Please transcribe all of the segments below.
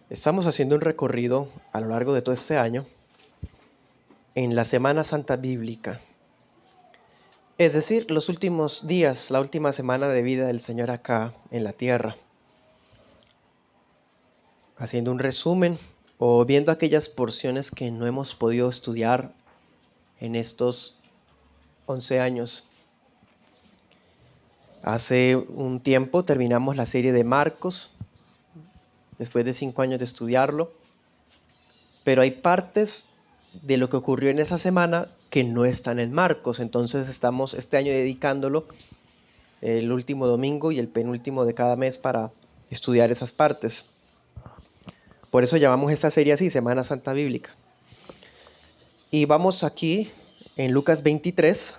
Estamos haciendo un recorrido a lo largo de todo este año en la Semana Santa Bíblica, es decir, los últimos días, la última semana de vida del Señor acá en la tierra, haciendo un resumen o viendo aquellas porciones que no hemos podido estudiar en estos 11 años. Hace un tiempo terminamos la serie de Marcos, después de 5 años de estudiarlo, pero hay partes de lo que ocurrió en esa semana que no están en Marcos, entonces estamos este año dedicándolo el último domingo y el penúltimo de cada mes para estudiar esas partes. Por eso llamamos esta serie así, Semana Santa Bíblica. Y vamos aquí en Lucas 23.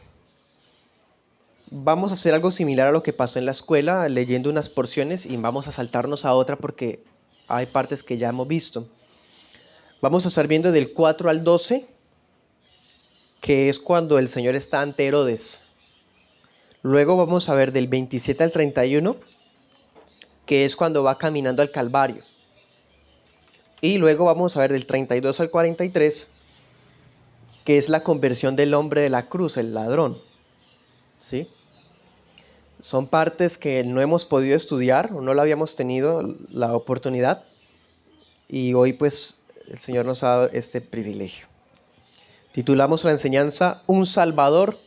Vamos a hacer algo similar a lo que pasó en la escuela, leyendo unas porciones y vamos a saltarnos a otra porque hay partes que ya hemos visto. Vamos a estar viendo del 4 al 12, que es cuando el Señor está ante Herodes. Luego vamos a ver del 27 al 31, que es cuando va caminando al Calvario. Y luego vamos a ver del 32 al 43, que es la conversión del hombre de la cruz, el ladrón. ¿Sí? Son partes que no hemos podido estudiar, o no la habíamos tenido la oportunidad, y hoy pues el Señor nos ha dado este privilegio. Titulamos la enseñanza Un Salvador,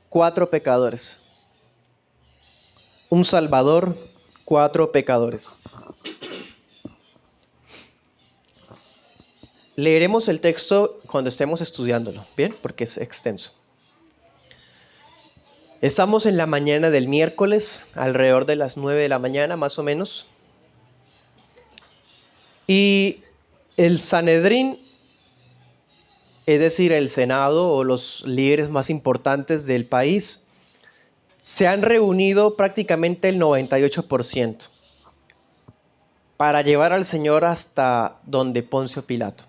4 pecadores. Un Salvador, 4 pecadores. Leeremos el texto cuando estemos estudiándolo, ¿bien? Porque es extenso. Estamos en la mañana del miércoles, alrededor de las 9 de la mañana, más o menos. Y el Sanedrín, es decir, el Senado o los líderes más importantes del país, se han reunido prácticamente el 98% para llevar al Señor hasta donde Poncio Pilato.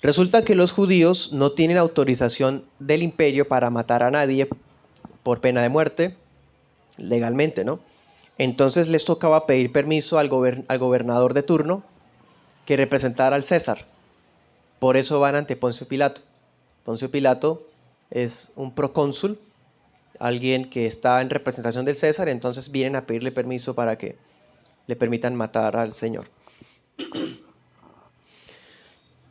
Resulta que los judíos no tienen autorización del imperio para matar a nadie por pena de muerte, legalmente, ¿no? Entonces les tocaba pedir permiso al gobernador de turno que representara al César. Por eso van ante Poncio Pilato. Poncio Pilato es un procónsul, alguien que está en representación del César, entonces vienen a pedirle permiso para que le permitan matar al Señor.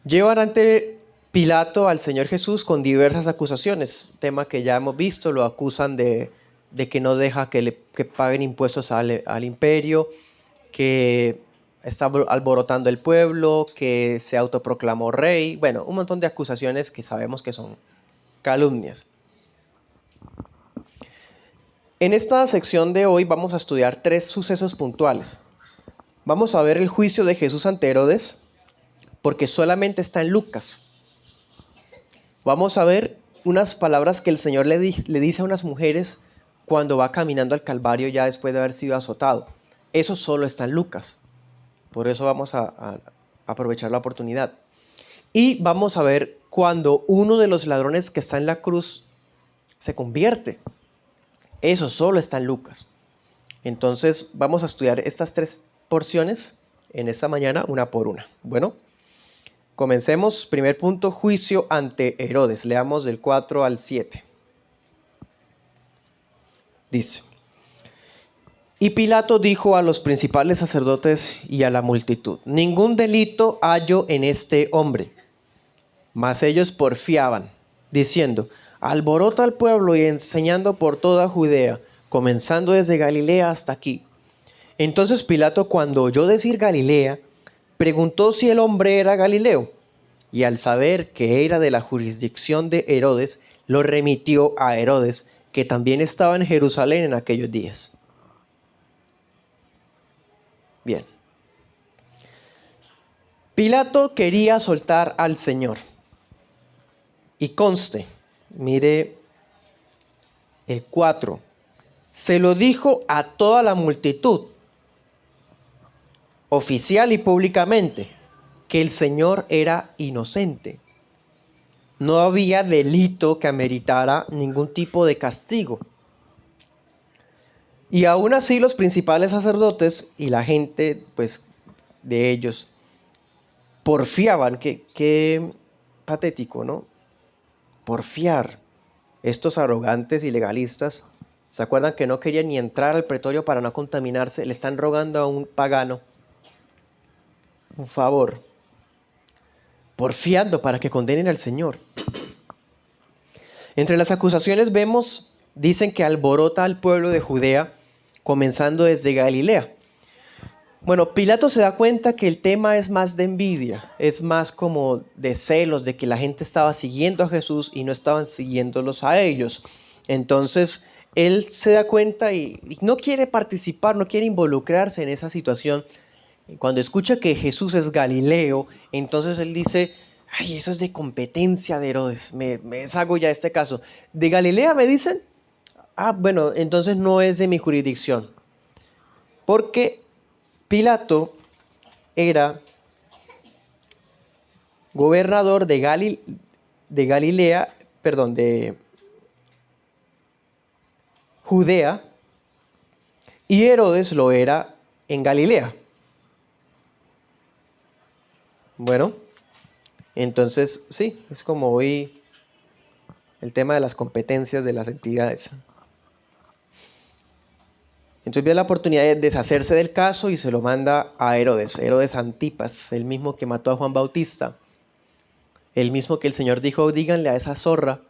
Llevan ante Pilato al Señor Jesús con diversas acusaciones, tema que ya hemos visto. Lo acusan de que no deja que paguen impuestos al imperio, que está alborotando el pueblo, que se autoproclamó rey. Bueno, un montón de acusaciones que sabemos que son calumnias. En esta sección de hoy vamos a estudiar 3 sucesos puntuales. Vamos a ver el juicio de Jesús ante Herodes, porque solamente está en Lucas. Vamos a ver unas palabras que el Señor le dice a unas mujeres cuando va caminando al Calvario ya después de haber sido azotado. Eso solo está en Lucas. Por eso vamos a aprovechar la oportunidad. Y vamos a ver cuando uno de los ladrones que está en la cruz se convierte. Eso solo está en Lucas. Entonces vamos a estudiar estas 3 porciones en esta mañana, una por una. Bueno, comencemos. Primer punto, juicio ante Herodes. Leamos del 4 al 7. Dice: Y Pilato dijo a los principales sacerdotes y a la multitud: ningún delito hallo en este hombre. Mas ellos porfiaban, diciendo: alborota al pueblo y enseñando por toda Judea, comenzando desde Galilea hasta aquí. Entonces Pilato, cuando oyó decir Galilea, preguntó si el hombre era Galileo, y al saber que era de la jurisdicción de Herodes, lo remitió a Herodes, que también estaba en Jerusalén en aquellos días. Bien. Pilato quería soltar al Señor. Y conste, mire el 4. Se lo dijo a toda la multitud, oficial y públicamente, que el Señor era inocente. No había delito que ameritara ningún tipo de castigo. Y aún así los principales sacerdotes y la gente, pues, de ellos, porfiaban, qué patético, ¿no? Porfiar. Estos arrogantes y legalistas, ¿se acuerdan que no querían ni entrar al pretorio para no contaminarse? Le están rogando a un pagano un favor, porfiando para que condenen al Señor. Entre las acusaciones vemos, dicen que alborota al pueblo de Judea, comenzando desde Galilea. Bueno, Pilato se da cuenta que el tema es más de envidia, es más como de celos, de que la gente estaba siguiendo a Jesús y no estaban siguiéndolos a ellos. Entonces, él se da cuenta y no quiere participar, no quiere involucrarse en esa situación. Cuando escucha que Jesús es Galileo, entonces él dice, ay, eso es de competencia de Herodes, me deshago ya de este caso. ¿De Galilea me dicen? Ah, bueno, entonces no es de mi jurisdicción. Porque Pilato era gobernador de Galilea, perdón, de Judea, y Herodes lo era en Galilea. Bueno, entonces sí, es como hoy el tema de las competencias de las entidades. Entonces ve la oportunidad de deshacerse del caso y se lo manda a Herodes Antipas, el mismo que mató a Juan Bautista, el mismo que el Señor dijo, díganle a esa zorra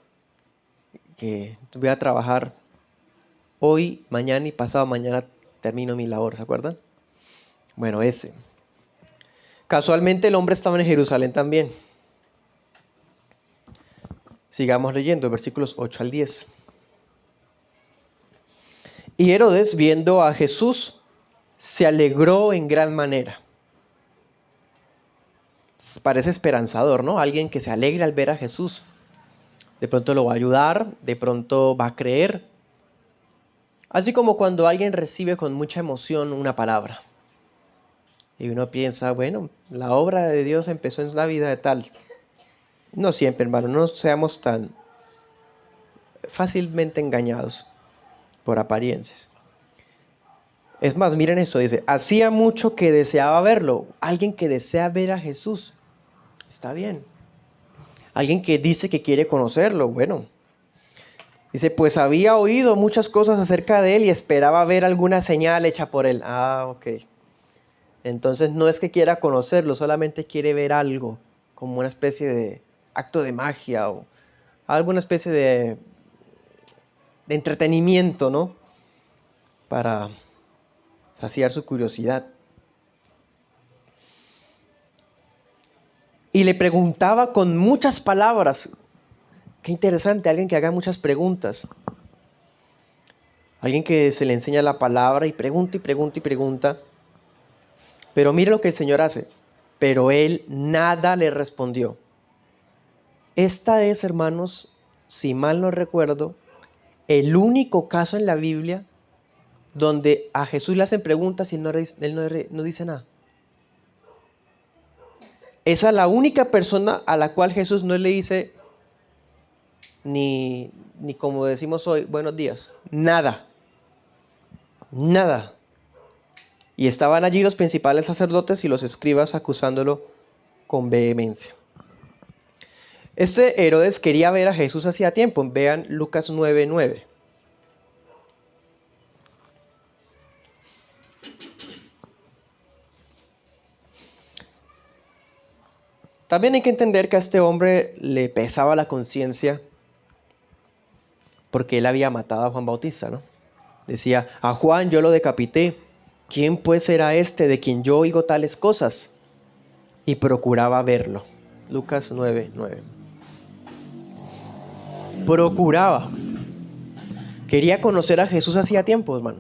que voy a trabajar hoy, mañana y pasado mañana termino mi labor, ¿se acuerdan? Bueno, ese. Casualmente el hombre estaba en Jerusalén también. Sigamos leyendo, versículos 8 al 10. Y Herodes, viendo a Jesús, se alegró en gran manera. Parece esperanzador, ¿no? Alguien que se alegra al ver a Jesús. De pronto lo va a ayudar, de pronto va a creer. Así como cuando alguien recibe con mucha emoción una palabra. Y uno piensa, bueno, la obra de Dios empezó en la vida de tal. No siempre, hermano, no seamos tan fácilmente engañados por apariencias. Es más, miren esto, dice, hacía mucho que deseaba verlo. Alguien que desea ver a Jesús, está bien. Alguien que dice que quiere conocerlo, bueno. Dice, pues había oído muchas cosas acerca de él y esperaba ver alguna señal hecha por él. Ah, ok. Entonces no es que quiera conocerlo, solamente quiere ver algo, como una especie de acto de magia o alguna especie de entretenimiento, ¿no? Para saciar su curiosidad. Y le preguntaba con muchas palabras. Qué interesante, alguien que haga muchas preguntas. Alguien que se le enseña la palabra y pregunta y pregunta y pregunta. Pero mire lo que el Señor hace. Pero él nada le respondió. Esta es, hermanos, si mal no recuerdo, el único caso en la Biblia donde a Jesús le hacen preguntas y él no dice nada. Esa es la única persona a la cual Jesús no le dice ni como decimos hoy, buenos días. Nada. Nada. Y estaban allí los principales sacerdotes y los escribas acusándolo con vehemencia. Este Herodes quería ver a Jesús hacía tiempo. Vean Lucas 9:9. También hay que entender que a este hombre le pesaba la conciencia porque él había matado a Juan Bautista, ¿no? Decía, a Juan yo lo decapité. ¿Quién pues será este de quien yo oigo tales cosas? Y procuraba verlo. Lucas 9:9. Procuraba. Quería conocer a Jesús hacía tiempo, hermano.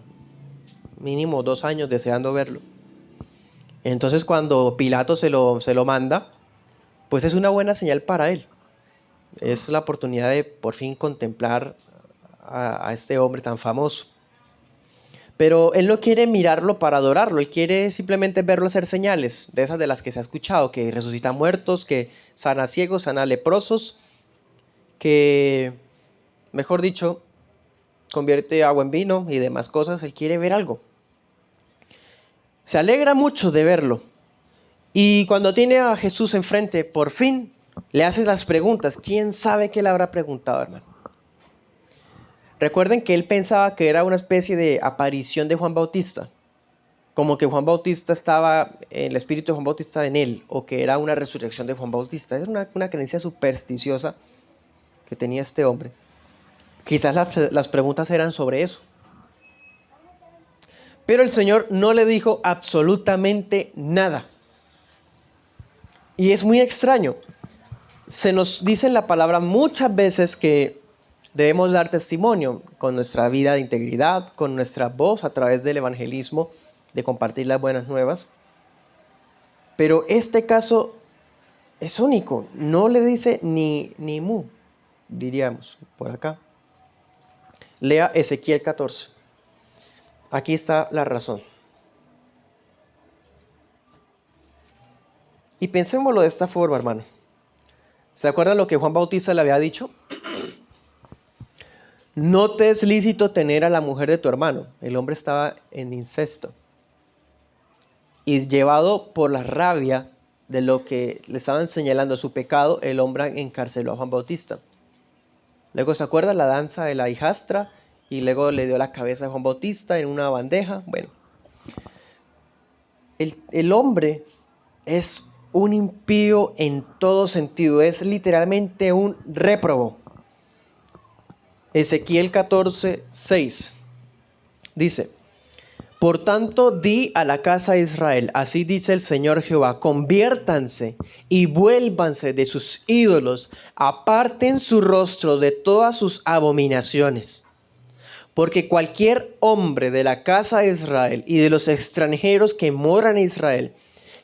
Mínimo 2 años deseando verlo. Entonces cuando Pilato se lo manda, pues es una buena señal para él. Es la oportunidad de por fin contemplar a este hombre tan famoso. Pero él no quiere mirarlo para adorarlo, él quiere simplemente verlo hacer señales, de esas de las que se ha escuchado, que resucita muertos, que sana ciegos, sana leprosos, que, mejor dicho, convierte agua en vino y demás cosas. Él quiere ver algo. Se alegra mucho de verlo. Y cuando tiene a Jesús enfrente, por fin le hace las preguntas. ¿Quién sabe qué le habrá preguntado, hermano? Recuerden que él pensaba que era una especie de aparición de Juan Bautista, como que Juan Bautista estaba, el espíritu de Juan Bautista en él, o que era una resurrección de Juan Bautista. Era una creencia supersticiosa que tenía este hombre. Quizás las preguntas eran sobre eso. Pero el Señor no le dijo absolutamente nada. Y es muy extraño. Se nos dice en la palabra muchas veces que debemos dar testimonio con nuestra vida de integridad, con nuestra voz a través del evangelismo, de compartir las buenas nuevas. Pero este caso es único. No le dice ni mu, diríamos por acá. Lea Ezequiel 14. Aquí está la razón. Y pensémoslo de esta forma, hermano. ¿Se acuerdan lo que Juan Bautista le había dicho? No te es lícito tener a la mujer de tu hermano. El hombre estaba en incesto. Y llevado por la rabia de lo que le estaban señalando su pecado, el hombre encarceló a Juan Bautista. Luego se acuerda la danza de la hijastra y luego le dio la cabeza a Juan Bautista en una bandeja. Bueno, el hombre es un impío en todo sentido, es literalmente un réprobo. Ezequiel 14:6 dice: por tanto, di a la casa de Israel, así dice el Señor Jehová, conviértanse y vuélvanse de sus ídolos, aparten su rostro de todas sus abominaciones. Porque cualquier hombre de la casa de Israel y de los extranjeros que moran en Israel,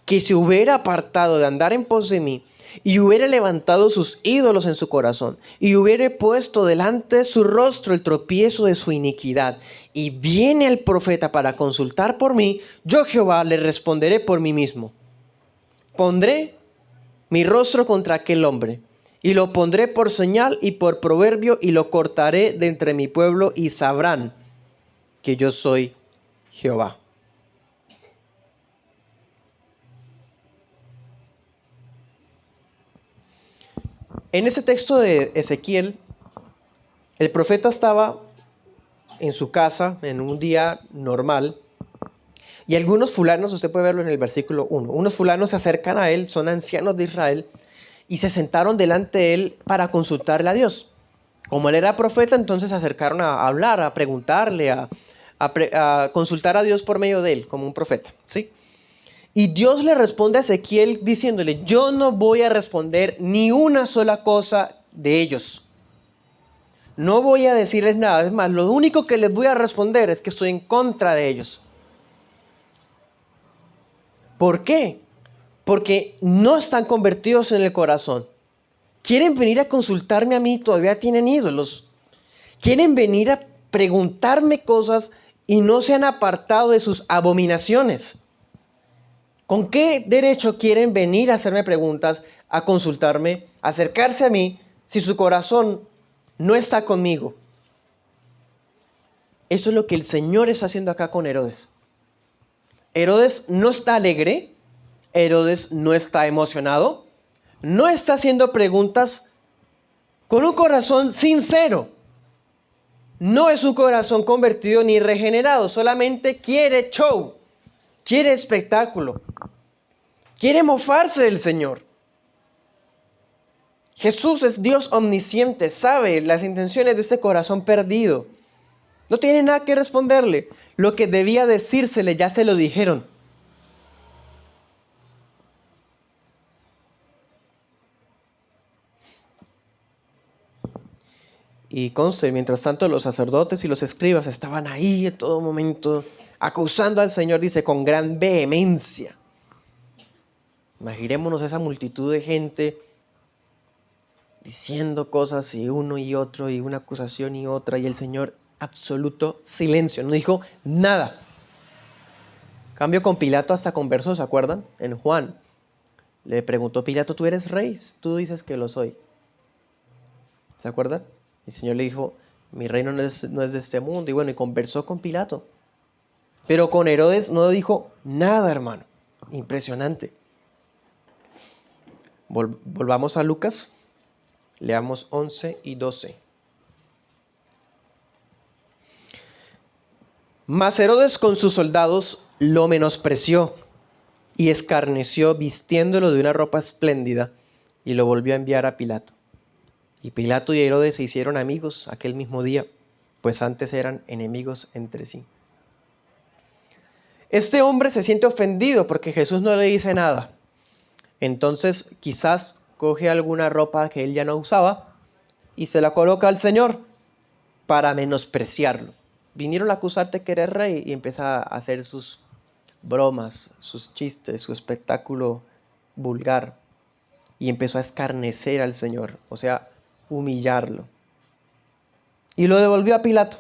que se hubiera apartado de andar en pos de mí, y hubiera levantado sus ídolos en su corazón, y hubiera puesto delante de su rostro el tropiezo de su iniquidad, y viene el profeta para consultar por mí, yo Jehová le responderé por mí mismo. Pondré mi rostro contra aquel hombre, y lo pondré por señal y por proverbio, y lo cortaré de entre mi pueblo, y sabrán que yo soy Jehová. En ese texto de Ezequiel, el profeta estaba en su casa en un día normal y algunos fulanos, usted puede verlo en el versículo 1, unos fulanos se acercan a él, son ancianos de Israel y se sentaron delante de él para consultarle a Dios. Como él era profeta, entonces se acercaron a hablar, a preguntarle, a consultar a Dios por medio de él, como un profeta, ¿sí? Y Dios le responde a Ezequiel diciéndole: yo no voy a responder ni una sola cosa de ellos. No voy a decirles nada. Es más, lo único que les voy a responder es que estoy en contra de ellos. ¿Por qué? Porque no están convertidos en el corazón. Quieren venir a consultarme a mí, todavía tienen ídolos. Quieren venir a preguntarme cosas y no se han apartado de sus abominaciones. ¿Con qué derecho quieren venir a hacerme preguntas, a consultarme, a acercarse a mí, si su corazón no está conmigo? Eso es lo que el Señor está haciendo acá con Herodes. Herodes no está alegre, Herodes no está emocionado, no está haciendo preguntas con un corazón sincero. No es un corazón convertido ni regenerado, solamente quiere show, quiere espectáculo, quiere mofarse del Señor. Jesús es Dios omnisciente, sabe las intenciones de este corazón perdido. No tiene nada que responderle. Lo que debía decírsele ya se lo dijeron. Y conste, mientras tanto los sacerdotes y los escribas estaban ahí en todo momento acusando al Señor, dice, con gran vehemencia. Imaginémonos esa multitud de gente diciendo cosas y uno y otro y una acusación y otra, y el Señor absoluto silencio, no dijo nada. Cambio con Pilato hasta conversó, ¿se acuerdan? En Juan le preguntó Pilato: ¿tú eres rey? Tú dices que lo soy. ¿Se acuerdan? El Señor le dijo: mi reino no es de este mundo. Y bueno, y conversó con Pilato. Pero con Herodes no dijo nada, hermano. Impresionante. Volvamos a Lucas, leamos 11 y 12. Mas Herodes con sus soldados lo menospreció y escarneció vistiéndolo de una ropa espléndida y lo volvió a enviar a Pilato. Y Pilato y Herodes se hicieron amigos aquel mismo día, pues antes eran enemigos entre sí. Este hombre se siente ofendido porque Jesús no le dice nada. Entonces quizás coge alguna ropa que él ya no usaba y se la coloca al Señor para menospreciarlo. Vinieron a acusarte que eres rey y empieza a hacer sus bromas, sus chistes, su espectáculo vulgar. Y empezó a escarnecer al Señor, o sea, humillarlo. Y lo devolvió a Pilato.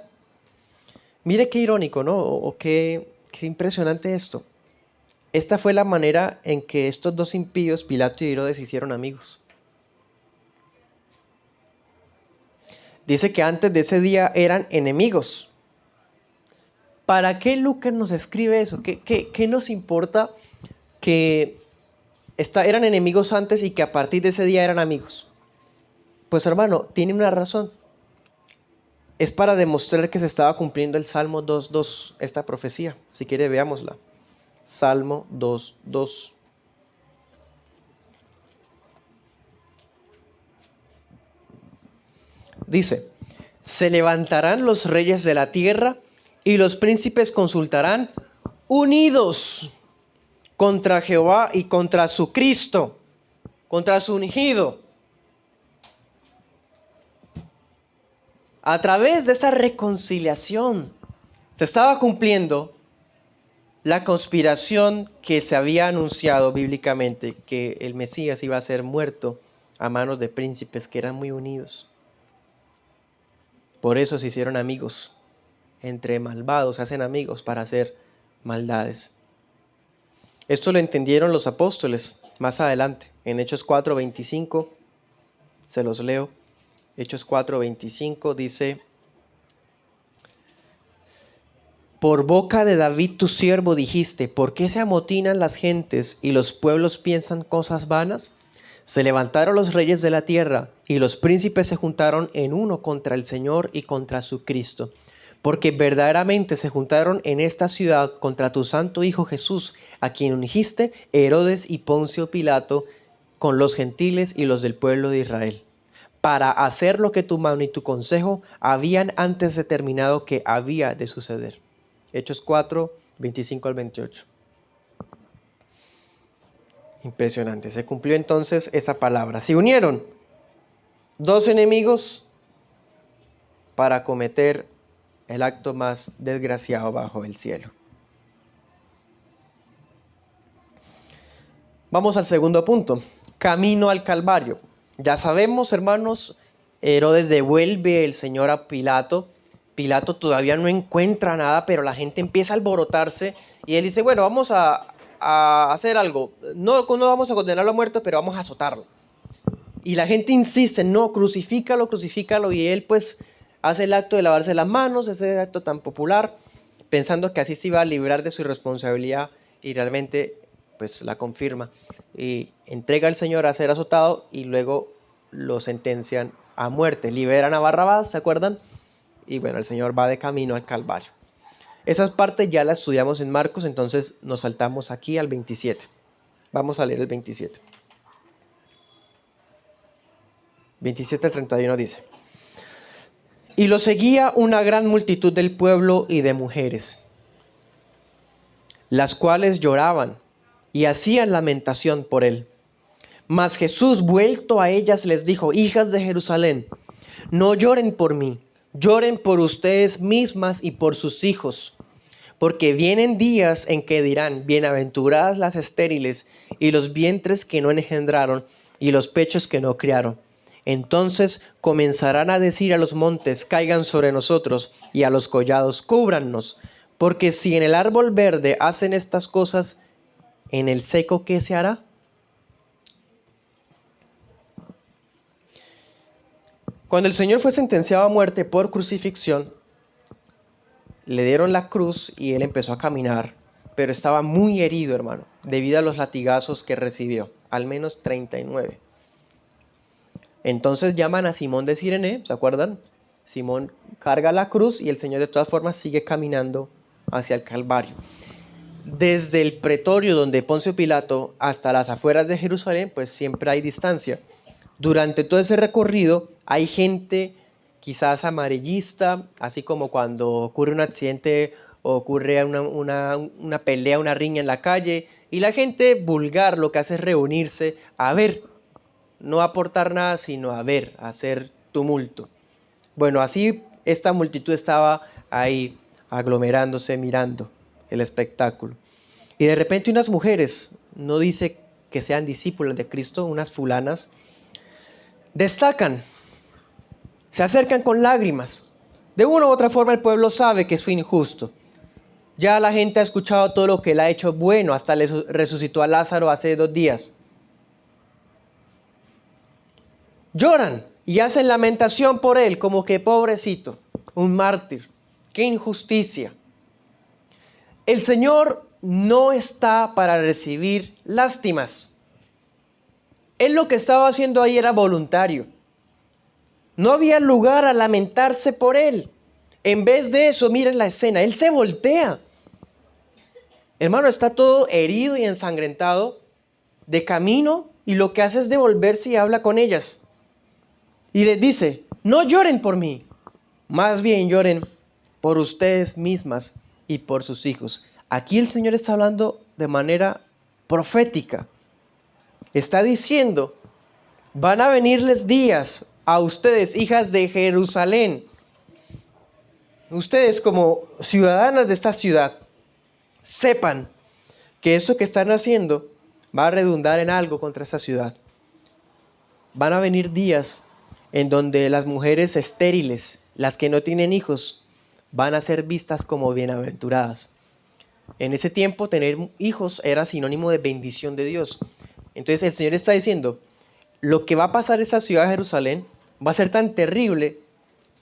Mire qué irónico, ¿no? O qué impresionante esto. Esta fue la manera en que estos dos impíos, Pilato y Herodes, se hicieron amigos. Dice que antes de ese día eran enemigos. ¿Para qué Lucas nos escribe eso? ¿Qué nos importa que eran enemigos antes y que a partir de ese día eran amigos? Pues hermano, tiene una razón. Es para demostrar que se estaba cumpliendo el Salmo 2.2, esta profecía. Si quiere, veámosla. Salmo 2.2. Dice, se levantarán los reyes de la tierra y los príncipes consultarán unidos contra Jehová y contra su Cristo, contra su ungido. A través de esa reconciliación se estaba cumpliendo la conspiración que se había anunciado bíblicamente, que el Mesías iba a ser muerto a manos de príncipes que eran muy unidos. Por eso se hicieron amigos. Entre malvados se hacen amigos para hacer maldades. Esto lo entendieron los apóstoles más adelante, en Hechos 4:25, se los leo. Hechos 4:25 dice: por boca de David tu siervo dijiste, ¿por qué se amotinan las gentes y los pueblos piensan cosas vanas? Se levantaron los reyes de la tierra y los príncipes se juntaron en uno contra el Señor y contra su Cristo. Porque verdaderamente se juntaron en esta ciudad contra tu santo Hijo Jesús, a quien ungiste Herodes y Poncio Pilato con los gentiles y los del pueblo de Israel, para hacer lo que tu mano y tu consejo habían antes determinado que había de suceder. Hechos 4:25 al 28. Impresionante. Se cumplió entonces esa palabra. Se unieron dos enemigos para cometer el acto más desgraciado bajo el cielo. Vamos al segundo punto. Camino al Calvario. Ya sabemos, hermanos, Herodes devuelve el Señor a Pilato. Pilato todavía no encuentra nada, pero la gente empieza a alborotarse y él dice, bueno, vamos a hacer algo. No vamos a condenarlo a muerte, pero vamos a azotarlo. Y la gente insiste, no, crucifícalo, crucifícalo. Y él pues hace el acto de lavarse las manos, ese acto tan popular, pensando que así se iba a librar de su irresponsabilidad y realmente pues la confirma. Y entrega al Señor a ser azotado y luego lo sentencian a muerte. Liberan a Barrabás, ¿se acuerdan? Y bueno, el Señor va de camino al Calvario. Esas partes ya las estudiamos en Marcos, entonces nos saltamos aquí al 27. Vamos a leer el 27. 27 al 31 dice: y lo seguía una gran multitud del pueblo y de mujeres, las cuales lloraban y hacían lamentación por él. Mas Jesús, vuelto a ellas, les dijo: hijas de Jerusalén, no lloren por mí, lloren por ustedes mismas y por sus hijos. Porque vienen días en que dirán, bienaventuradas las estériles y los vientres que no engendraron y los pechos que no criaron. Entonces comenzarán a decir a los montes, caigan sobre nosotros, y a los collados, cúbrannos. Porque si en el árbol verde hacen estas cosas, ¿en el seco qué se hará? Cuando el Señor fue sentenciado a muerte por crucifixión, le dieron la cruz y él empezó a caminar pero estaba muy herido, hermano, debido a los latigazos que recibió, al menos 39. Entonces llaman a Simón de Cirene, ¿se acuerdan? Simón carga la cruz y el Señor de todas formas sigue caminando hacia el Calvario. Desde el pretorio donde Poncio Pilato hasta las afueras de Jerusalén, pues siempre hay distancia. Durante todo ese recorrido hay gente quizás amarillista, así como cuando ocurre un accidente o ocurre una pelea, una riña en la calle, y la gente vulgar lo que hace es reunirse a ver, no aportar nada, sino a ver, a hacer tumulto. Bueno, así esta multitud estaba ahí aglomerándose, mirando el espectáculo. Y de repente unas mujeres, no dice que sean discípulas de Cristo, unas fulanas, destacan, se acercan con lágrimas. De una u otra forma el pueblo sabe que es injusto. Ya la gente ha escuchado todo lo que él ha hecho bueno, hasta le resucitó a Lázaro hace 2 días. Lloran y hacen lamentación por él, como que pobrecito, un mártir, qué injusticia. El Señor no está para recibir lástimas. Él lo que estaba haciendo ahí era voluntario. No había lugar a lamentarse por él. En vez de eso, miren la escena, él se voltea. Hermano, está todo herido y ensangrentado de camino y lo que hace es devolverse y habla con ellas. Y les dice, no lloren por mí, más bien lloren por ustedes mismas y por sus hijos. Aquí el Señor está hablando de manera profética. Está diciendo, van a venirles días a ustedes, hijas de Jerusalén. Ustedes como ciudadanas de esta ciudad, sepan que eso que están haciendo va a redundar en algo contra esta ciudad. Van a venir días en donde las mujeres estériles, las que no tienen hijos, van a ser vistas como bienaventuradas. En ese tiempo tener hijos era sinónimo de bendición de Dios. Entonces el Señor está diciendo, lo que va a pasar en esa ciudad de Jerusalén va a ser tan terrible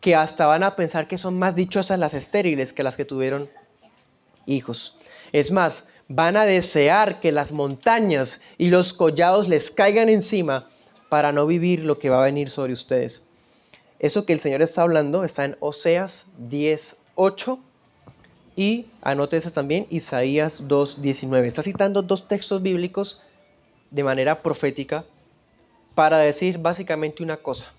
que hasta van a pensar que son más dichosas las estériles que las que tuvieron hijos. Es más, van a desear que las montañas y los collados les caigan encima para no vivir lo que va a venir sobre ustedes. Eso que el Señor está hablando está en Oseas 10:8 y anótese también Isaías 2:19. Está citando 2 textos bíblicos de manera profética para decir básicamente una cosa.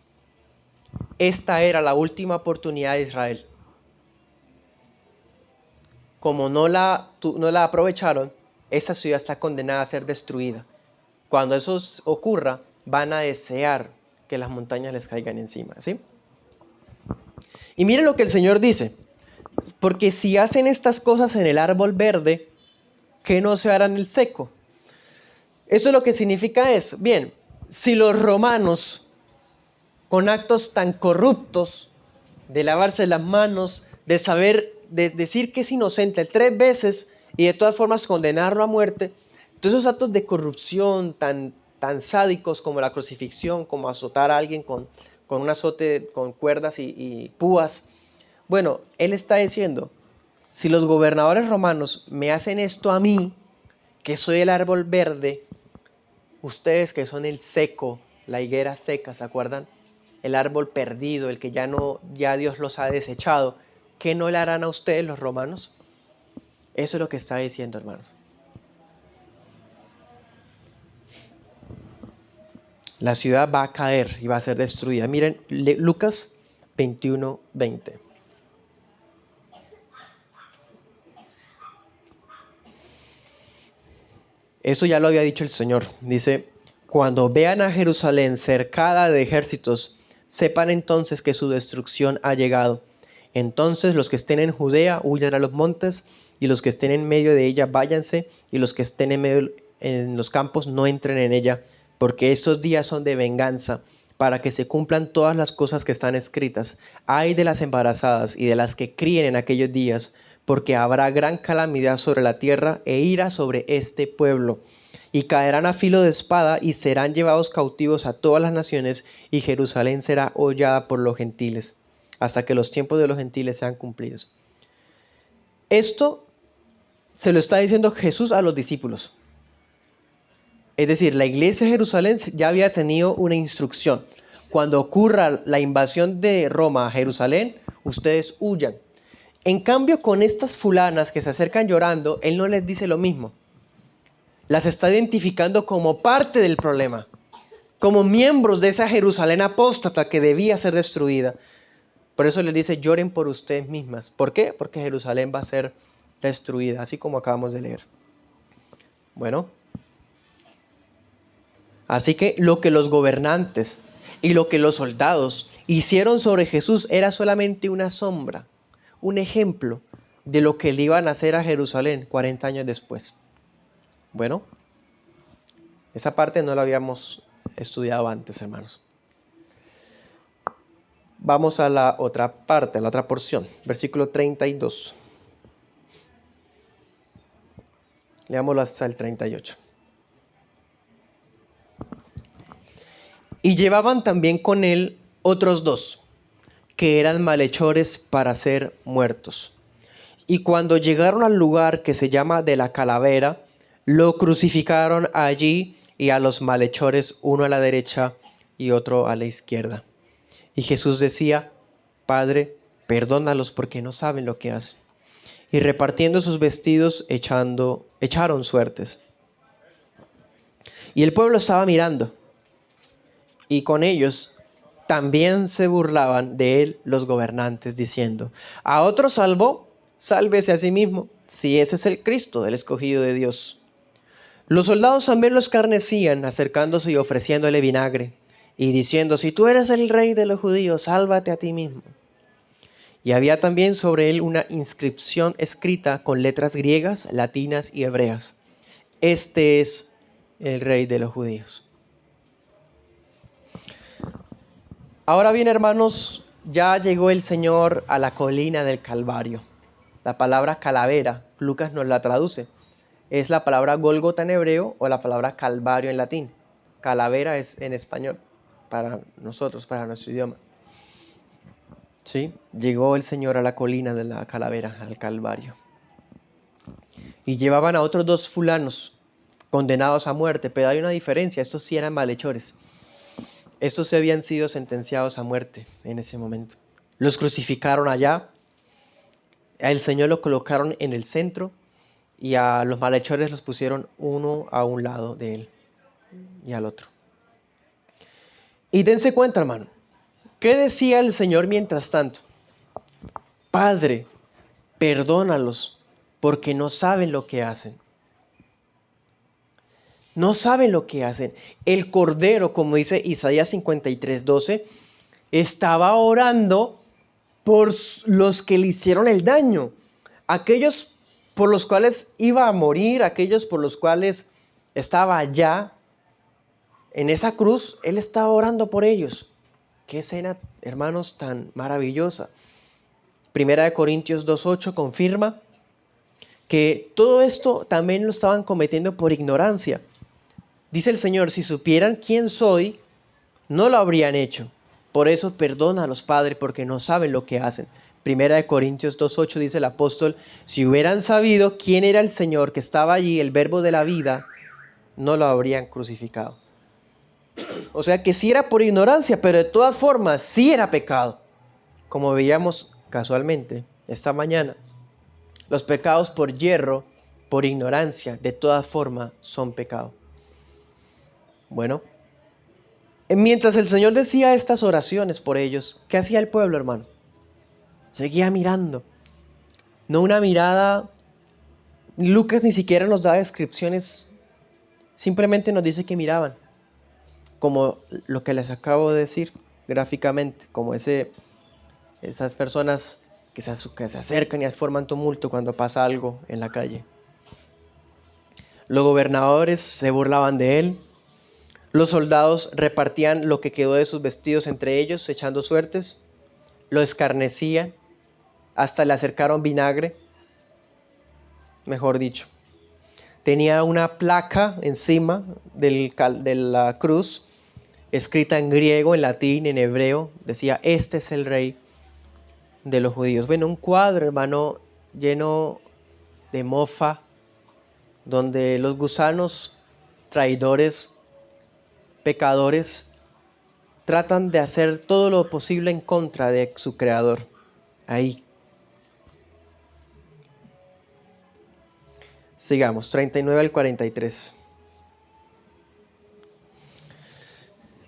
Esta era la última oportunidad de Israel. Como no la aprovecharon, esta ciudad está condenada a ser destruida. Cuando eso ocurra, van a desear que las montañas les caigan encima, ¿sí? Y miren lo que el Señor dice. Porque si hacen estas cosas en el árbol verde, ¿qué no se hará en el seco? Eso lo que significa es, bien, si los romanos, con actos tan corruptos, de lavarse las manos, de decir que es inocente 3 veces y de todas formas condenarlo a muerte, todos esos actos de corrupción tan sádicos como la crucifixión, como azotar a alguien con un azote con cuerdas y púas. Bueno, él está diciendo, si los gobernadores romanos me hacen esto a mí, que soy el árbol verde, ustedes que son el seco, la higuera seca, ¿se acuerdan? El árbol perdido, el que ya Dios los ha desechado, ¿qué no le harán a ustedes los romanos? Eso es lo que está diciendo, hermanos. La ciudad va a caer y va a ser destruida. Miren, Lucas 21:20. Eso ya lo había dicho el Señor. Dice, cuando vean a Jerusalén cercada de ejércitos, sepan entonces que su destrucción ha llegado. Entonces los que estén en Judea huyan a los montes, y los que estén en medio de ella váyanse, y los que estén en los campos no entren en ella, porque estos días son de venganza, para que se cumplan todas las cosas que están escritas. Ay de las embarazadas y de las que críen en aquellos días, porque habrá gran calamidad sobre la tierra e ira sobre este pueblo. Y caerán a filo de espada y serán llevados cautivos a todas las naciones, y Jerusalén será hollada por los gentiles, hasta que los tiempos de los gentiles sean cumplidos. Esto se lo está diciendo Jesús a los discípulos. Es decir, la iglesia de Jerusalén ya había tenido una instrucción. Cuando ocurra la invasión de Roma a Jerusalén, ustedes huyan. En cambio, con estas fulanas que se acercan llorando, él no les dice lo mismo. Las está identificando como parte del problema, como miembros de esa Jerusalén apóstata que debía ser destruida. Por eso les dice, lloren por ustedes mismas. ¿Por qué? Porque Jerusalén va a ser destruida, así como acabamos de leer. Bueno, así que lo que los gobernantes y lo que los soldados hicieron sobre Jesús era solamente una sombra, un ejemplo de lo que le iban a hacer a Jerusalén 40 años después. Bueno, esa parte no la habíamos estudiado antes, hermanos. Vamos a la otra parte, a la otra porción, versículo 32. Leámoslo hasta el 38. Y llevaban también con él otros dos, que eran malhechores para ser muertos. Y cuando llegaron al lugar que se llama de la Calavera, lo crucificaron allí y a los malhechores, uno a la derecha y otro a la izquierda. Y Jesús decía, Padre, perdónalos porque no saben lo que hacen. Y repartiendo sus vestidos, echaron suertes. Y el pueblo estaba mirando, y con ellos también se burlaban de él los gobernantes, diciendo, a otro salvó, sálvese a sí mismo, si ese es el Cristo, el escogido de Dios. Los soldados también lo escarnecían, acercándose y ofreciéndole vinagre, y diciendo, si tú eres el rey de los judíos, sálvate a ti mismo. Y había también sobre él una inscripción escrita con letras griegas, latinas y hebreas. Este es el rey de los judíos. Ahora bien, hermanos, ya llegó el Señor a la colina del Calvario. La palabra calavera, Lucas nos la traduce. Es la palabra Gólgota en hebreo o la palabra Calvario en latín. Calavera es en español, para nosotros, para nuestro idioma. ¿Sí? Llegó el Señor a la colina de la Calavera, al Calvario. Y llevaban a otros dos fulanos condenados a muerte, pero hay una diferencia, estos sí eran malhechores. Estos se habían sido sentenciados a muerte en ese momento. Los crucificaron allá, al Señor lo colocaron en el centro y a los malhechores los pusieron uno a un lado de él y al otro. Y dense cuenta, hermano, ¿qué decía el Señor mientras tanto? Padre, perdónalos porque no saben lo que hacen. No saben lo que hacen. El Cordero, como dice Isaías 53:12, estaba orando por los que le hicieron el daño. Aquellos por los cuales iba a morir, aquellos por los cuales estaba allá en esa cruz, Él estaba orando por ellos. Qué escena, hermanos, tan maravillosa. Primera de Corintios 2:8 confirma que todo esto también lo estaban cometiendo por ignorancia. Dice el Señor, si supieran quién soy, no lo habrían hecho. Por eso perdona a los padres porque no saben lo que hacen. Primera de Corintios 2:8 dice el apóstol, si hubieran sabido quién era el Señor que estaba allí, el verbo de la vida, no lo habrían crucificado. O sea que sí era por ignorancia, pero de todas formas sí era pecado. Como veíamos casualmente esta mañana, los pecados por yerro, por ignorancia, de todas formas son pecado. Bueno, mientras el Señor decía estas oraciones por ellos, ¿qué hacía el pueblo, hermano? Seguía mirando. No una mirada. Lucas ni siquiera nos da descripciones. Simplemente nos dice que miraban. Como lo que les acabo de decir gráficamente. Como esas personas que se acercan y forman tumulto cuando pasa algo en la calle. Los gobernadores se burlaban de él. Los soldados repartían lo que quedó de sus vestidos entre ellos, echando suertes. Lo escarnecían. Hasta le acercaron vinagre. Mejor dicho. Tenía una placa encima de la cruz, escrita en griego, en latín, en hebreo. Decía, este es el rey de los judíos. Bueno, un cuadro, hermano, lleno de mofa, donde los gusanos, traidores, pecadores, tratan de hacer todo lo posible en contra de su creador. Ahí. Sigamos, 39 al 43.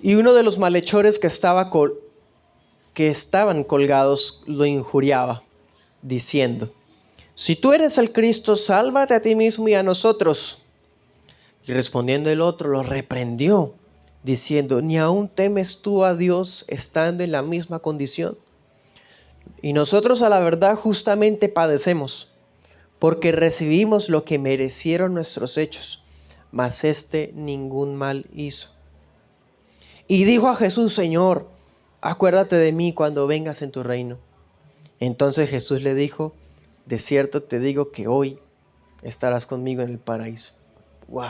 Y uno de los malhechores que estaban colgados lo injuriaba, diciendo: si tú eres el Cristo, sálvate a ti mismo y a nosotros. Y respondiendo el otro, lo reprendió, diciendo: ¿ni aún temes tú a Dios estando en la misma condición? Y nosotros a la verdad justamente padecemos, porque recibimos lo que merecieron nuestros hechos, mas éste ningún mal hizo. Y dijo a Jesús: Señor, acuérdate de mí cuando vengas en tu reino. Entonces Jesús le dijo: de cierto te digo que hoy estarás conmigo en el paraíso. ¡Wow!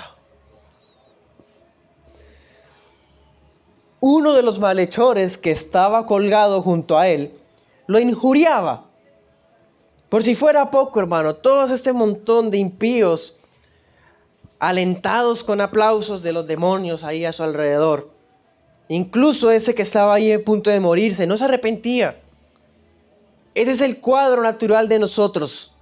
Uno de los malhechores que estaba colgado junto a él lo injuriaba. Por si fuera poco, hermano, todo este montón de impíos, alentados con aplausos de los demonios ahí a su alrededor. Incluso ese que estaba ahí a punto de morirse, no se arrepentía. Ese es el cuadro natural de nosotros.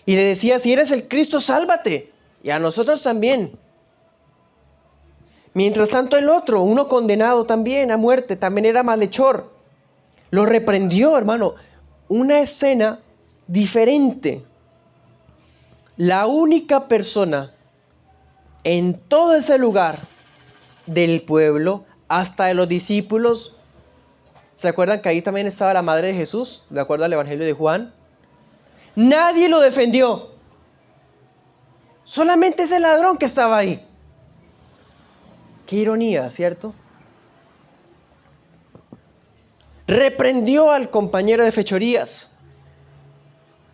Y le decía: si eres el Cristo, sálvate. Y a nosotros también. Mientras tanto el otro, uno condenado también a muerte, también era malhechor. Lo reprendió, hermano. Una escena diferente. La única persona en todo ese lugar del pueblo, hasta de los discípulos. ¿Se acuerdan que ahí también estaba la madre de Jesús? De acuerdo al Evangelio de Juan. Nadie lo defendió. Solamente ese ladrón que estaba ahí. Qué ironía, ¿cierto? Reprendió al compañero de fechorías.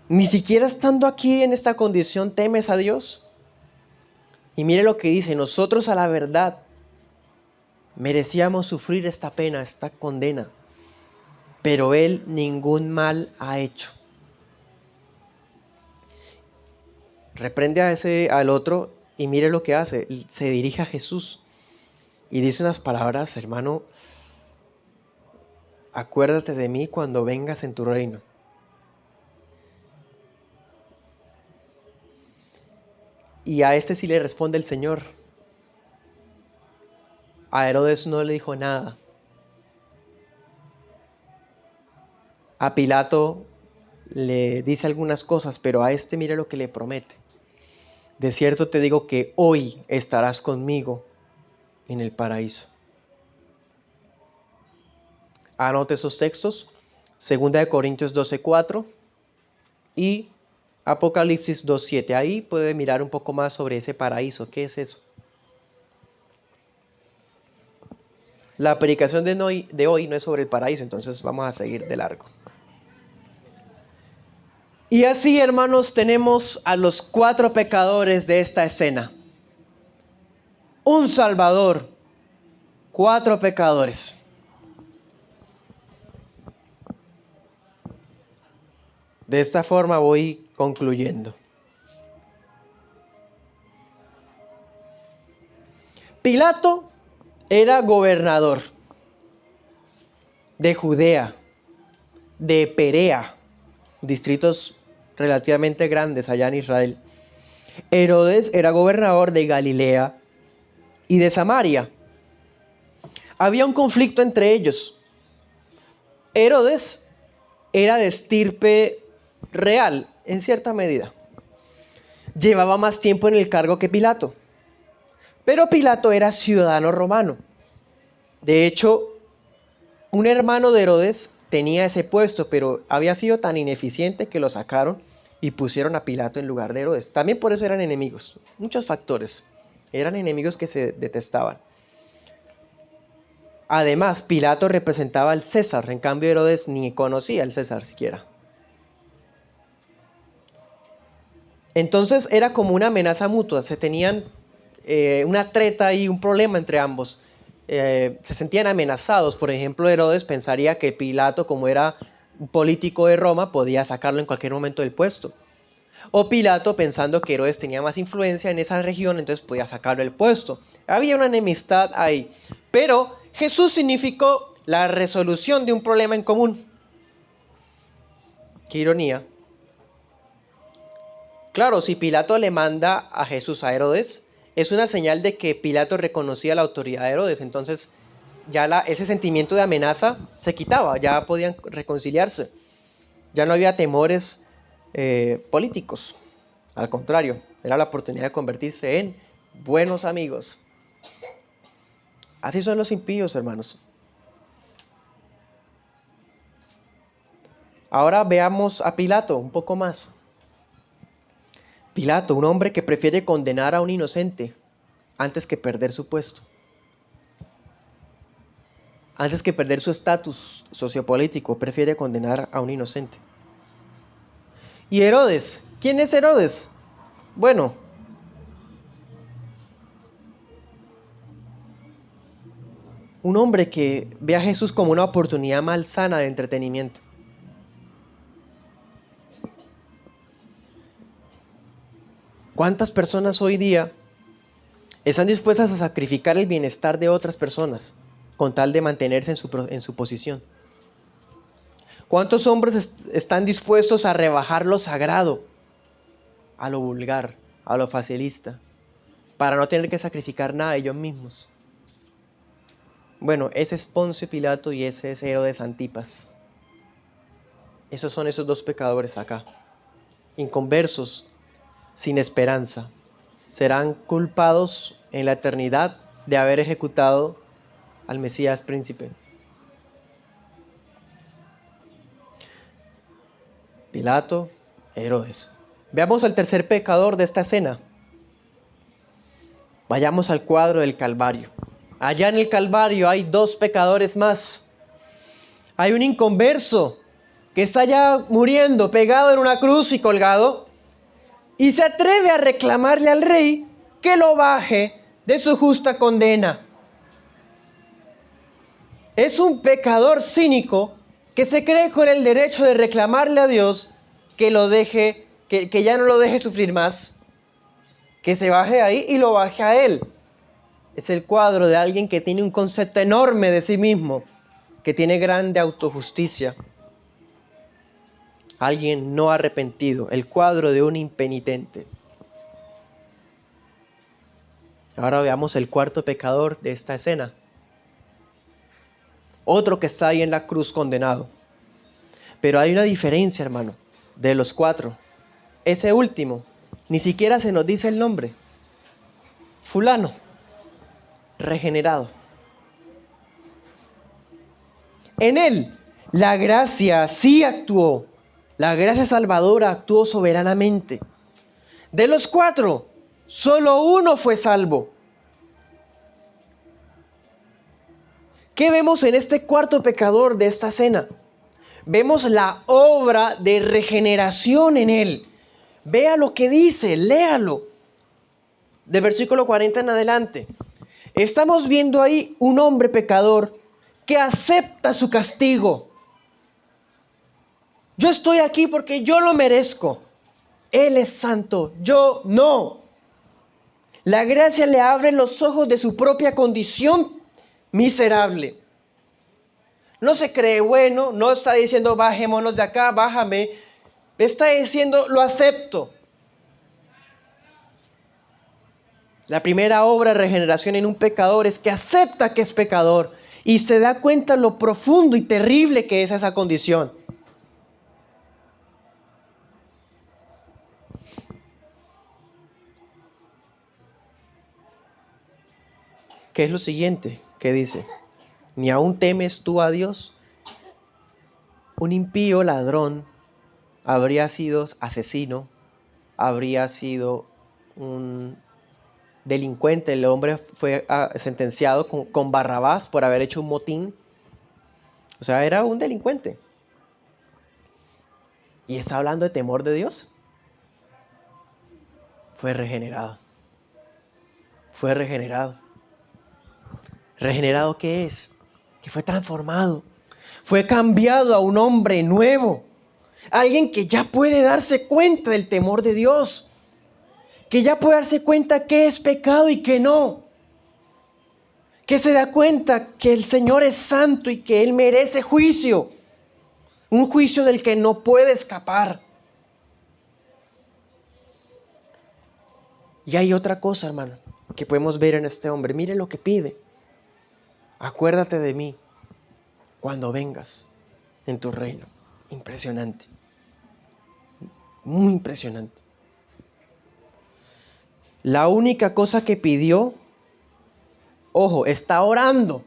Ni siquiera estando aquí en esta condición temes a Dios. Y mire lo que dice: nosotros a la verdad merecíamos sufrir esta pena, esta condena, pero él ningún mal ha hecho. Reprende al otro y mire lo que hace. Se dirige a Jesús y dice unas palabras: hermano, acuérdate de mí cuando vengas en tu reino. Y a este sí le responde el Señor. A Herodes no le dijo nada. A Pilato le dice algunas cosas, pero a este mire lo que le promete: de cierto te digo que hoy estarás conmigo en el paraíso. Anote esos textos: 2 Corintios 12:4 y Apocalipsis 2:7. Ahí puede mirar un poco más sobre ese paraíso. ¿Qué es eso? La predicación de hoy no es sobre el paraíso, entonces vamos a seguir de largo. Y así, hermanos, tenemos a los 4 pecadores de esta escena. Un Salvador, 4 pecadores. De esta forma voy concluyendo. Pilato era gobernador de Judea, de Perea, distritos relativamente grandes allá en Israel. Herodes era gobernador de Galilea y de Samaria. Había un conflicto entre ellos. Herodes era de estirpe real, en cierta medida. Llevaba más tiempo en el cargo que Pilato. Pero Pilato era ciudadano romano. De hecho, un hermano de Herodes tenía ese puesto, pero había sido tan ineficiente que lo sacaron y pusieron a Pilato en lugar de Herodes. También por eso eran enemigos. Muchos factores. Eran enemigos que se detestaban. Además, Pilato representaba al César. En cambio, Herodes ni conocía al César siquiera. Entonces era como una amenaza mutua. Se tenían una treta y un problema entre ambos. Se sentían amenazados. Por ejemplo, Herodes pensaría que Pilato, como era un político de Roma, podía sacarlo en cualquier momento del puesto. O Pilato, pensando que Herodes tenía más influencia en esa región, entonces podía sacarlo del puesto. Había una enemistad ahí. Pero Jesús significó la resolución de un problema en común. Qué ironía. Claro, si Pilato le manda a Jesús a Herodes, es una señal de que Pilato reconocía la autoridad de Herodes. Entonces ya ese sentimiento de amenaza se quitaba, ya podían reconciliarse. Ya no había temores políticos. Al contrario, era la oportunidad de convertirse en buenos amigos. Así son los impíos, hermanos. Ahora veamos a Pilato un poco más. Pilato, un hombre que prefiere condenar a un inocente antes que perder su puesto, antes que perder su estatus sociopolítico, prefiere condenar a un inocente. ¿Y Herodes? ¿Quién es Herodes? Bueno, un hombre que ve a Jesús como una oportunidad malsana de entretenimiento. ¿Cuántas personas hoy día están dispuestas a sacrificar el bienestar de otras personas con tal de mantenerse en su posición? ¿Cuántos hombres están dispuestos a rebajar lo sagrado a lo vulgar, a lo facilista, para no tener que sacrificar nada de ellos mismos? Bueno, ese es Poncio Pilato y ese es Herodes Antipas. Esos son esos dos pecadores acá, inconversos, sin esperanza. Serán culpados en la eternidad de haber ejecutado al Mesías príncipe. Pilato, Herodes. Veamos al tercer pecador de esta escena. Vayamos al cuadro del Calvario. Allá en el Calvario hay dos pecadores más. Hay un inconverso que está ya muriendo, pegado en una cruz y colgado, y se atreve a reclamarle al rey que lo baje de su justa condena. Es un pecador cínico que se cree con el derecho de reclamarle a Dios que lo deje, que ya no lo deje sufrir más, que se baje ahí y lo baje a él. Es el cuadro de alguien que tiene un concepto enorme de sí mismo, que tiene grande autojusticia. Alguien no arrepentido, el cuadro de un impenitente. Ahora veamos el cuarto pecador de esta escena. Otro que está ahí en la cruz condenado. Pero hay una diferencia, hermano, de los cuatro. Ese último, ni siquiera se nos dice el nombre. Fulano, regenerado. En él, la gracia sí actuó. La gracia salvadora actuó soberanamente. De los cuatro, solo uno fue salvo. ¿Qué vemos en este cuarto pecador de esta escena? Vemos la obra de regeneración en él. Vea lo que dice, léalo. De versículo 40 en adelante. Estamos viendo ahí un hombre pecador que acepta su castigo. Yo estoy aquí porque yo lo merezco. Él es santo, yo no. La gracia le abre los ojos de su propia condición miserable. No se cree bueno, no está diciendo bajémonos de acá, bájame. Está diciendo lo acepto. La primera obra de regeneración en un pecador es que acepta que es pecador y se da cuenta lo profundo y terrible que es esa condición. ¿Qué es lo siguiente que dice? ¿Ni aún temes tú a Dios? Un impío ladrón habría sido asesino, habría sido un delincuente. El hombre fue sentenciado con Barrabás por haber hecho un motín. O sea, era un delincuente. Y está hablando de temor de Dios. Fue regenerado. Fue regenerado. ¿Regenerado qué es? Que fue transformado. Fue cambiado a un hombre nuevo. Alguien que ya puede darse cuenta del temor de Dios. Que ya puede darse cuenta qué es pecado y qué no. Que se da cuenta que el Señor es santo y que Él merece juicio. Un juicio del que no puede escapar. Y hay otra cosa, hermano, que podemos ver en este hombre. Mire lo que pide. Acuérdate de mí cuando vengas en tu reino. Impresionante. Muy impresionante. La única cosa que pidió, ojo, está orando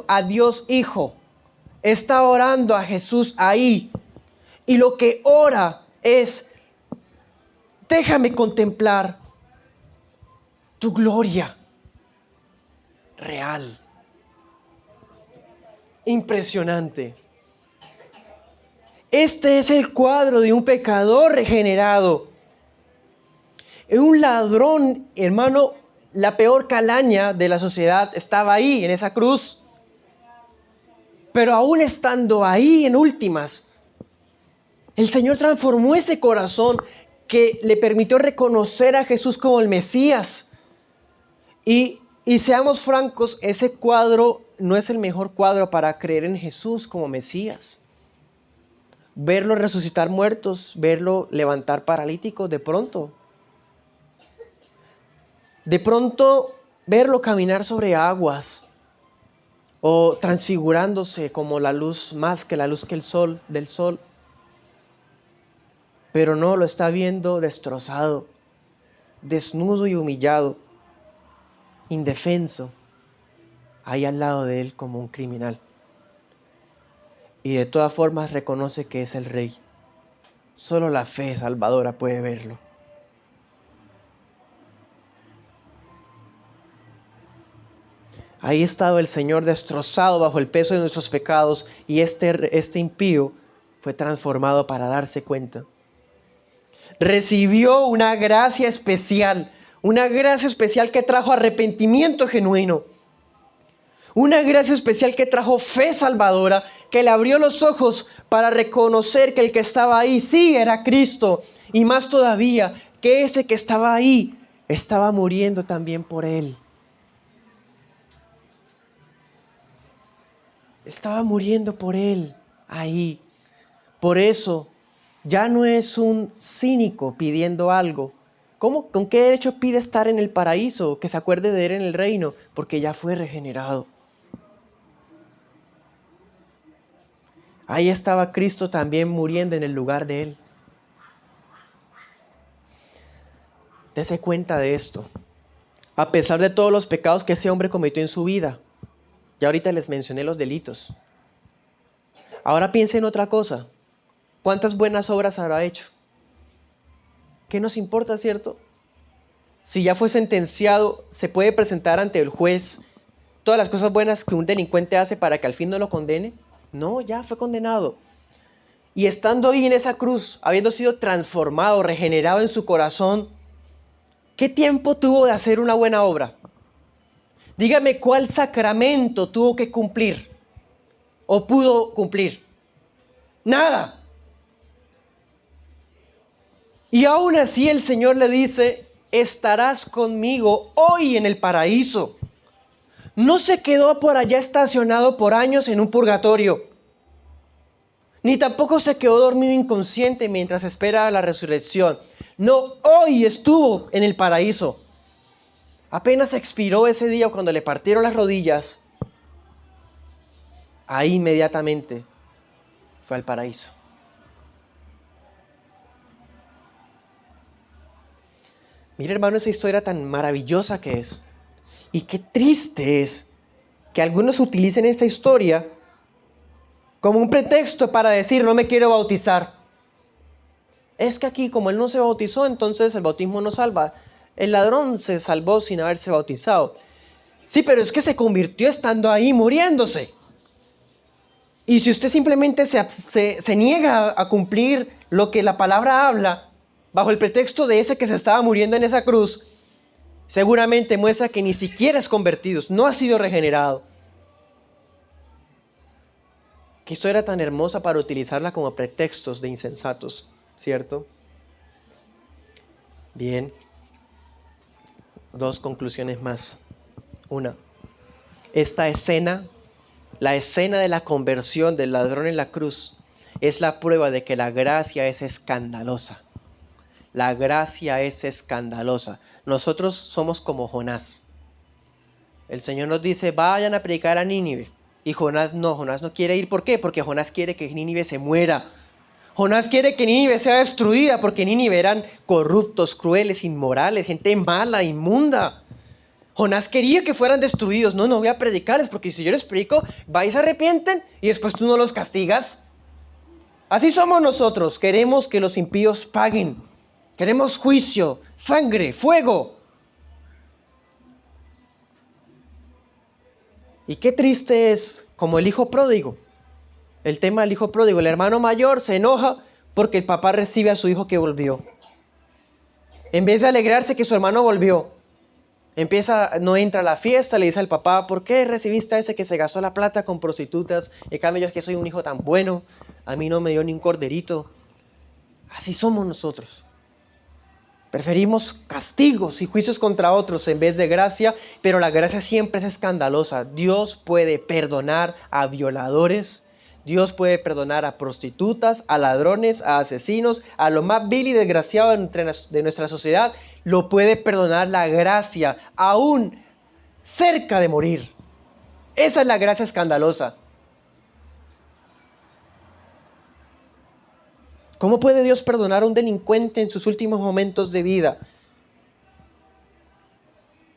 a Dios Hijo, está orando a Jesús ahí. Y lo que ora es, déjame contemplar tu gloria real. Impresionante. Este es el cuadro de un pecador regenerado. Un ladrón, hermano, la peor calaña de la sociedad estaba ahí, en esa cruz. Pero aún estando ahí en últimas, el Señor transformó ese corazón que le permitió reconocer a Jesús como el Mesías. Y seamos francos, ese cuadro no es el mejor cuadro para creer en Jesús como Mesías. Verlo resucitar muertos, verlo levantar paralíticos de pronto. De pronto verlo caminar sobre aguas o transfigurándose como la luz, más que la luz que el sol, del sol. Pero no, lo está viendo destrozado, desnudo y humillado, indefenso, ahí al lado de él como un criminal. Y de todas formas reconoce que es el Rey. Solo la fe salvadora puede verlo. Ahí estaba el Señor destrozado bajo el peso de nuestros pecados y este impío fue transformado para darse cuenta. Recibió una gracia especial que trajo arrepentimiento genuino. Una gracia especial que trajo fe salvadora, que le abrió los ojos para reconocer que el que estaba ahí sí era Cristo. Y más todavía, que ese que estaba ahí estaba muriendo también por él. Estaba muriendo por él ahí. Por eso, ya no es un cínico pidiendo algo. ¿Cómo? ¿Con qué derecho pide estar en el paraíso? Que se acuerde de él en el reino, porque ya fue regenerado. Ahí estaba Cristo también muriendo en el lugar de él. Dese cuenta de esto. A pesar de todos los pecados que ese hombre cometió en su vida, ya ahorita les mencioné los delitos. Ahora piense en otra cosa. ¿Cuántas buenas obras habrá hecho? ¿Qué nos importa, cierto? Si ya fue sentenciado, se puede presentar ante el juez todas las cosas buenas que un delincuente hace para que al fin no lo condene. No, ya fue condenado. Y estando ahí en esa cruz, habiendo sido transformado, regenerado en su corazón, ¿qué tiempo tuvo de hacer una buena obra? Dígame cuál sacramento tuvo que cumplir o pudo cumplir. Nada. Y aún así el Señor le dice, estarás conmigo hoy en el paraíso. No se quedó por allá estacionado por años en un purgatorio. Ni tampoco se quedó dormido inconsciente mientras espera la resurrección. No, hoy estuvo en el paraíso. Apenas expiró ese día cuando le partieron las rodillas, ahí inmediatamente fue al paraíso. Mira, hermano, esa historia tan maravillosa que es. Y qué triste es que algunos utilicen esta historia como un pretexto para decir, no me quiero bautizar. Es que aquí, como él no se bautizó, entonces el bautismo no salva. El ladrón se salvó sin haberse bautizado. Sí, pero es que se convirtió estando ahí muriéndose. Y si usted simplemente se niega a cumplir lo que la palabra habla, bajo el pretexto de ese que se estaba muriendo en esa cruz, seguramente muestra que ni siquiera es convertido, no ha sido regenerado. Qué historia tan hermosa para utilizarla como pretextos de insensatos, ¿cierto? Bien, dos conclusiones más. Una, esta escena, la escena de la conversión del ladrón en la cruz, es la prueba de que la gracia es escandalosa. La gracia es escandalosa. Nosotros somos como Jonás. El Señor nos dice, vayan a predicar a Nínive. Y Jonás no quiere ir. ¿Por qué? Porque Jonás quiere que Nínive se muera. Jonás quiere que Nínive sea destruida porque Nínive eran corruptos, crueles, inmorales, gente mala, inmunda. Jonás quería que fueran destruidos. No voy a predicarles porque si yo les predico, vais a arrepienten y después tú no los castigas. Así somos nosotros. Queremos que los impíos paguen. Queremos juicio, sangre, fuego. Y qué triste es como el hijo pródigo. El tema del hijo pródigo. El hermano mayor se enoja porque el papá recibe a su hijo que volvió. En vez de alegrarse que su hermano volvió, no entra a la fiesta, le dice al papá, ¿por qué recibiste a ese que se gastó la plata con prostitutas? En cambio yo es que soy un hijo tan bueno, a mí no me dio ni un corderito. Así somos nosotros. Preferimos castigos y juicios contra otros en vez de gracia, pero la gracia siempre es escandalosa. Dios puede perdonar a violadores, Dios puede perdonar a prostitutas, a ladrones, a asesinos, a lo más vil y desgraciado de nuestra sociedad. Lo puede perdonar la gracia, aún cerca de morir. Esa es la gracia escandalosa. ¿Cómo puede Dios perdonar a un delincuente en sus últimos momentos de vida?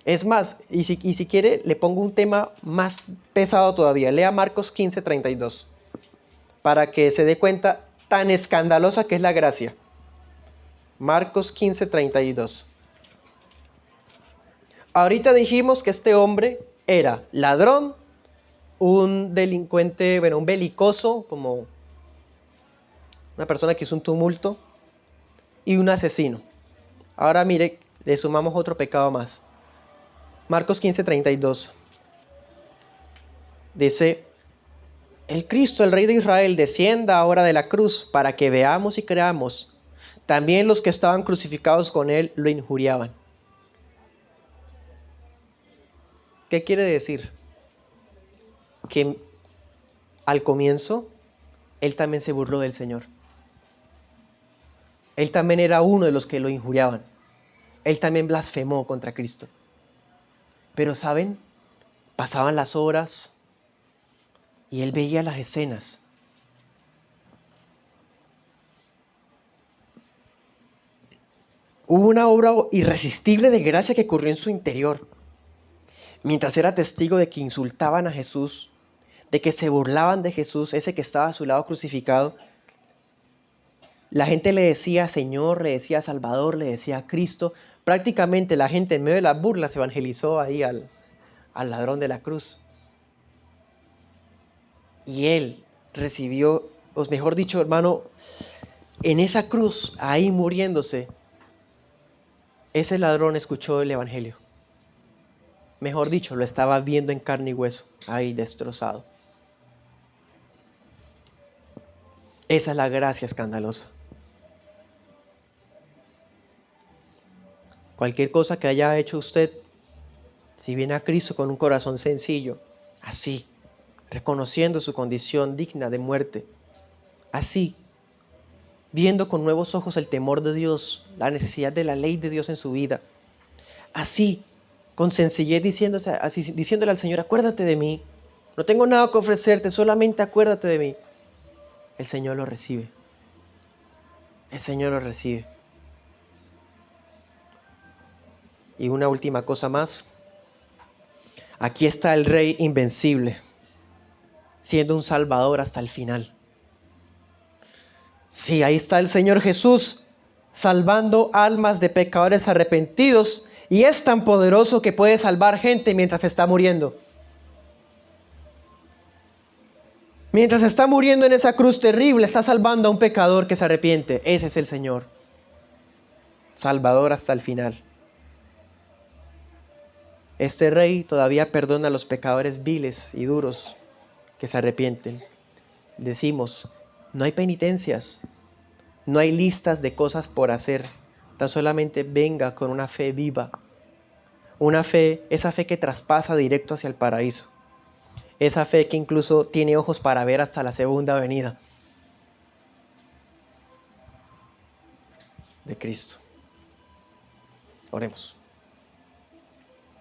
Es más, y si quiere, le pongo un tema más pesado todavía. Lea Marcos 15:32, para que se dé cuenta tan escandalosa que es la gracia. Marcos 15:32. Ahorita dijimos que este hombre era ladrón, un delincuente, bueno, un belicoso, como una persona que hizo un tumulto, y un asesino. Ahora mire, le sumamos otro pecado más. Marcos 15:32. Dice, el Cristo, el Rey de Israel, descienda ahora de la cruz para que veamos y creamos. También los que estaban crucificados con él lo injuriaban. ¿Qué quiere decir? Que al comienzo, él también se burló del Señor. Él también era uno de los que lo injuriaban. Él también blasfemó contra Cristo. Pero ¿saben? Pasaban las horas y él veía las escenas. Hubo una obra irresistible de gracia que ocurrió en su interior. Mientras era testigo de que insultaban a Jesús, de que se burlaban de Jesús, ese que estaba a su lado crucificado, la gente le decía Señor, le decía Salvador, le decía Cristo. Prácticamente la gente en medio de las burlas evangelizó ahí al ladrón de la cruz. Y él recibió, o mejor dicho, hermano, en esa cruz, ahí muriéndose, ese ladrón escuchó el evangelio. Mejor dicho, lo estaba viendo en carne y hueso, ahí destrozado. Esa es la gracia escandalosa. Cualquier cosa que haya hecho usted, si viene a Cristo con un corazón sencillo, así, reconociendo su condición digna de muerte, así, viendo con nuevos ojos el temor de Dios, la necesidad de la ley de Dios en su vida, así, con sencillez diciéndole al Señor, acuérdate de mí, no tengo nada que ofrecerte, solamente acuérdate de mí. El Señor lo recibe. El Señor lo recibe. Y una última cosa más. Aquí está el Rey invencible, siendo un Salvador hasta el final. Sí, ahí está el Señor Jesús, salvando almas de pecadores arrepentidos, y es tan poderoso que puede salvar gente mientras está muriendo. Mientras está muriendo en esa cruz terrible, está salvando a un pecador que se arrepiente. Ese es el Señor, Salvador hasta el final. Este Rey todavía perdona a los pecadores viles y duros que se arrepienten. decimos, no hay penitencias, no hay listas de cosas por hacer, tan solamente venga con una fe viva, una fe, esa fe que traspasa directo hacia el paraíso, esa fe que incluso tiene ojos para ver hasta la segunda venida de Cristo. Oremos.